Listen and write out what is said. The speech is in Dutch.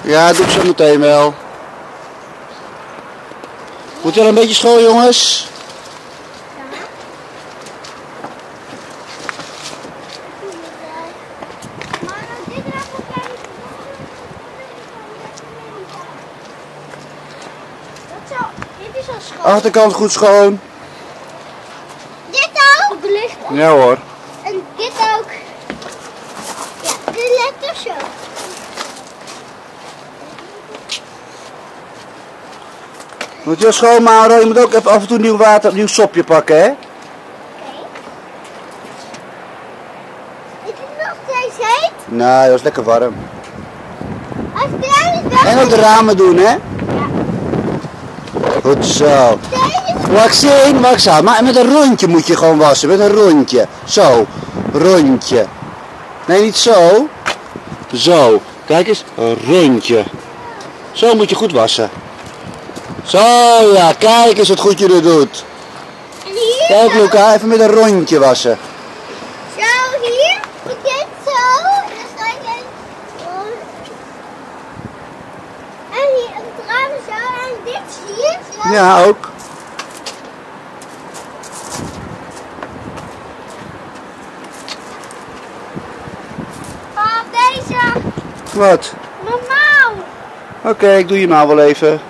Ja, doe ik zo meteen wel. Moet wel een beetje schoon, jongens? Ja. Maar dit raakt ook dit is al schoon. Achterkant goed schoon. Dit ook? De licht. Ja hoor. En dit ook. Ja, de letters zo. Moet je wel schoonmaken, je moet ook even af en toe nieuw water, nieuw sopje pakken, hè? Oké. Is het nog steeds heet? Nou, dat is lekker warm. Als het eruit is En ook de ramen doen, hè? Ja. Goed zo. Maxine, Maxa, maar met een rondje moet je gewoon wassen, met een rondje. Zo, rondje. Nee, niet zo. Zo, kijk eens, een rondje. Zo moet je goed wassen. Zo, ja, kijk eens wat goed je dat doet. En hier Kijk zo. Luca, even met een rondje wassen. Zo, hier. Ik dit zo. En dan sta ik in. En hier het raam zo. En dit hier zo. Ja, ook. Oh, deze. Wat? Normaal. Oké, ik doe je maar wel even.